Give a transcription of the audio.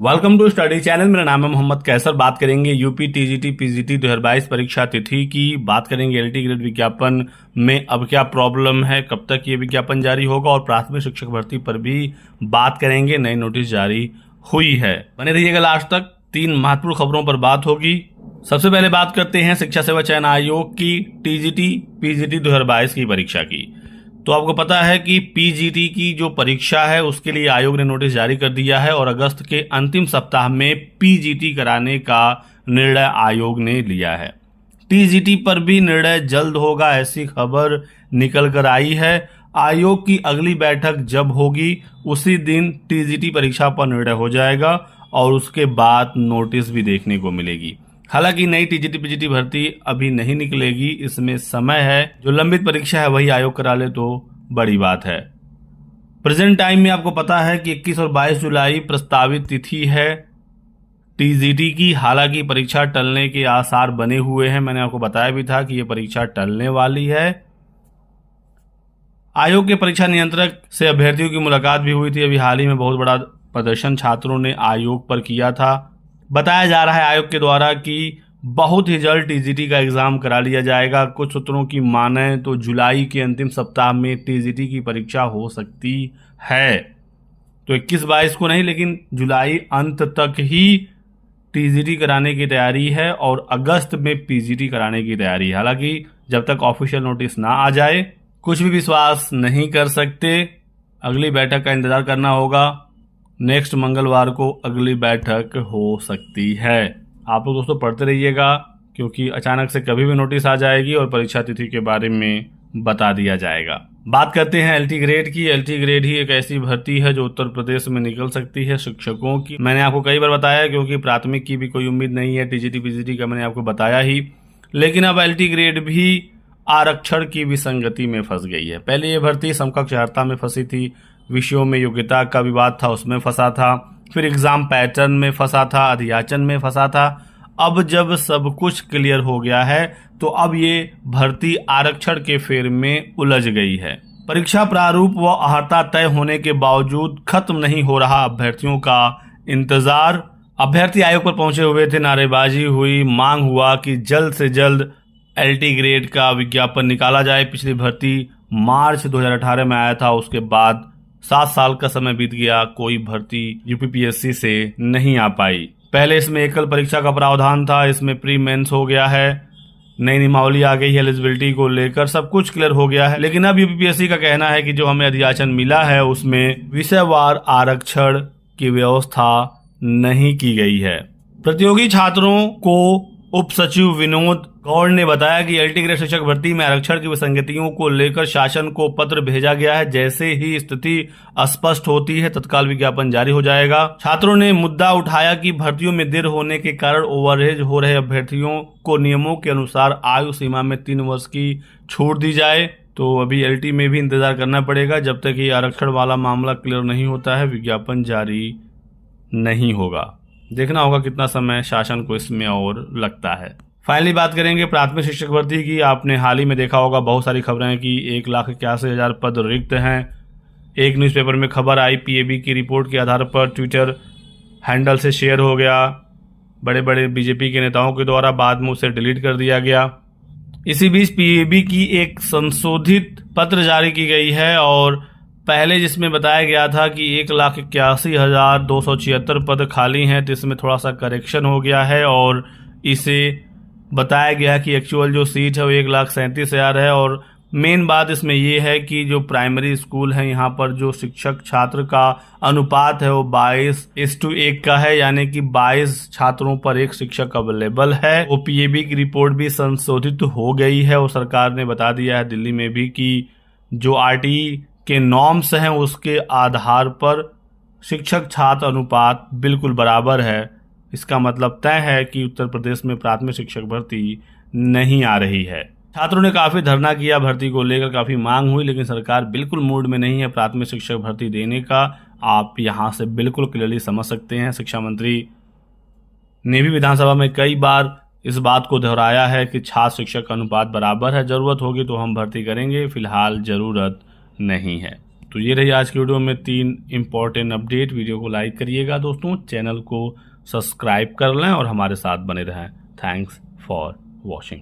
Welcome to study channel. मेरा नाम है मोहम्मद कैसर। बात करेंगे यूपी टीजीटी पीजीटी 2022 परीक्षा तिथि की। बात करेंगे एलटी ग्रेड विज्ञापन में अब क्या प्रॉब्लम है, कब तक ये विज्ञापन जारी होगा, और प्राथमिक शिक्षक भर्ती पर भी बात करेंगे। नई नोटिस जारी हुई है, बने रहिएगा लास्ट तक। 3 महत्वपूर्ण खबरों पर बात होगी। सबसे पहले बात करते हैं शिक्षा सेवा चयन आयोग की टीजीटी पीजीटी 2022 की परीक्षा की। तो आपको पता है कि पीजीटी की जो परीक्षा है उसके लिए आयोग ने नोटिस जारी कर दिया है और अगस्त के अंतिम सप्ताह में पीजीटी कराने का निर्णय आयोग ने लिया है। टीजीटी पर भी निर्णय जल्द होगा, ऐसी खबर निकल कर आई है। आयोग की अगली बैठक जब होगी उसी दिन टीजीटी परीक्षा पर निर्णय हो जाएगा और उसके बाद नोटिस भी देखने को मिलेगी। हालांकि नई टीजीटी पीजीटी भर्ती अभी नहीं निकलेगी, इसमें समय है। जो लंबित परीक्षा है वही आयोग करा ले तो बड़ी बात है। प्रेजेंट टाइम में आपको पता है कि 21 और 22 जुलाई प्रस्तावित तिथि है टीजीटी की। हालांकि परीक्षा टलने के आसार बने हुए हैं। मैंने आपको बताया भी था कि यह परीक्षा टलने वाली है। आयोग के परीक्षा नियंत्रक से अभ्यर्थियों की मुलाकात भी हुई थी। अभी हाल ही में बहुत बड़ा प्रदर्शन छात्रों ने आयोग पर किया था। बताया जा रहा है आयोग के द्वारा कि बहुत ही जल्द टीजीटी का एग्जाम करा लिया जाएगा। कुछ सूत्रों की माने तो जुलाई के अंतिम सप्ताह में टीजीटी की परीक्षा हो सकती है। तो 21-22 को नहीं, लेकिन जुलाई अंत तक ही टीजीटी कराने की तैयारी है और अगस्त में पीजीटी कराने की तैयारी है। हालांकि जब तक ऑफिशियल नोटिस ना आ जाए कुछ भी विश्वास नहीं कर सकते। अगली बैठक का इंतजार करना होगा। नेक्स्ट मंगलवार को अगली बैठक हो सकती है। आप लोग दोस्तों पढ़ते रहिएगा, क्योंकि अचानक से कभी भी नोटिस आ जाएगी और परीक्षा तिथि के बारे में बता दिया जाएगा। बात करते हैं एलटी ग्रेड की। एलटी ग्रेड ही एक ऐसी भर्ती है जो उत्तर प्रदेश में निकल सकती है शिक्षकों की। मैंने आपको कई बार बताया, क्योंकि प्राथमिक की भी कोई उम्मीद नहीं है। टीजीटी पीजीटी का मैंने आपको बताया ही, लेकिन अब एलटी ग्रेड भी आरक्षण की विसंगति में फंस गई है। पहले ये भर्ती समकक्ष अर्हता में फंसी थी, विषयों में योग्यता का विवाद था उसमें फंसा था, फिर एग्जाम पैटर्न में फंसा था, अधियाचन में फंसा था। अब जब सब कुछ क्लियर हो गया है तो अब ये भर्ती आरक्षण के फेर में उलझ गई है। परीक्षा प्रारूप व अर्हता तय होने के बावजूद खत्म नहीं हो रहा अभ्यर्थियों का इंतजार। अभ्यर्थी आयोग पर पहुंचे हुए थे, नारेबाजी हुई, मांग हुआ कि जल्द से जल्द एलटी ग्रेड का विज्ञापन निकाला जाए। पिछली भर्ती मार्च 2018 में आया था, उसके बाद 7 साल का समय बीत गया, कोई भर्ती यूपीपीएससी से नहीं आ पाई। पहले इसमें एकल परीक्षा का प्रावधान था, इसमें प्री मेंस हो गया है, नई नियमावली आ गई है एलिजिबिलिटी को लेकर, सब कुछ क्लियर हो गया है। लेकिन अब यूपीपीएससी का कहना है कि जो हमें अधियाचन मिला है उसमें विषयवार आरक्षण की व्यवस्था नहीं की गई है। प्रतियोगी छात्रों को उप सचिव विनोद गौड़ ने बताया कि एलटी ग्रेड शिक्षक भर्ती में आरक्षण की विसंगतियों को लेकर शासन को पत्र भेजा गया है। जैसे ही स्थिति स्पष्ट होती है तत्काल विज्ञापन जारी हो जाएगा। छात्रों ने मुद्दा उठाया कि भर्तियों में देर होने के कारण ओवरहेज हो रहे अभ्यर्थियों को नियमों के अनुसार आयु सीमा में 3 वर्ष की छूट दी जाए। तो अभी एलटी में भी इंतजार करना पड़ेगा जब तक ये आरक्षण वाला मामला क्लियर नहीं होता है, विज्ञापन जारी नहीं होगा। देखना होगा कितना समय शासन को इसमें और लगता है। फाइनली बात करेंगे प्राथमिक शिक्षक भर्ती की। आपने हाल ही में देखा होगा बहुत सारी खबरें हैं कि 1,81,000 पद रिक्त हैं। एक न्यूज़पेपर में खबर आई, पीएबी की रिपोर्ट के आधार पर ट्विटर हैंडल से शेयर हो गया बड़े बड़े बीजेपी के नेताओं के द्वारा, बाद में उसे डिलीट कर दिया गया। इसी बीच पीएबी की एक संशोधित पत्र जारी की गई है और पहले जिसमें बताया गया था कि 1,81,276 पद खाली हैं, तो इसमें थोड़ा सा करेक्शन हो गया है और इसे बताया गया कि एक्चुअल जो सीट है वो 1,37,000 है। और मेन बात इसमें ये है कि जो प्राइमरी स्कूल है यहाँ पर जो शिक्षक छात्र का अनुपात है वो 22:1 का है, यानी कि 22 छात्रों पर एक शिक्षक अवेलेबल है। वो पीएबी की रिपोर्ट भी संशोधित हो गई है और सरकार ने बता दिया है दिल्ली में भी कि जो आरटीई के नॉर्म्स हैं उसके आधार पर शिक्षक छात्र अनुपात बिल्कुल बराबर है। इसका मतलब तय है कि उत्तर प्रदेश में प्राथमिक शिक्षक भर्ती नहीं आ रही है। छात्रों ने काफी धरना किया, भर्ती को लेकर काफी मांग हुई, लेकिन सरकार बिल्कुल मूड में नहीं है प्राथमिक शिक्षक भर्ती देने का। आप यहां से बिल्कुल क्लियरली समझ सकते हैं। शिक्षा मंत्री ने भी विधानसभा में कई बार इस बात को दोहराया है कि छात्र शिक्षक अनुपात बराबर है, जरूरत होगी तो हम भर्ती करेंगे, फिलहाल जरूरत नहीं है। तो ये रही आज की वीडियो में 3 इम्पॉर्टेंट अपडेट। वीडियो को लाइक करिएगा दोस्तों, चैनल को सब्सक्राइब कर लें और हमारे साथ बने रहें। Thanks for watching.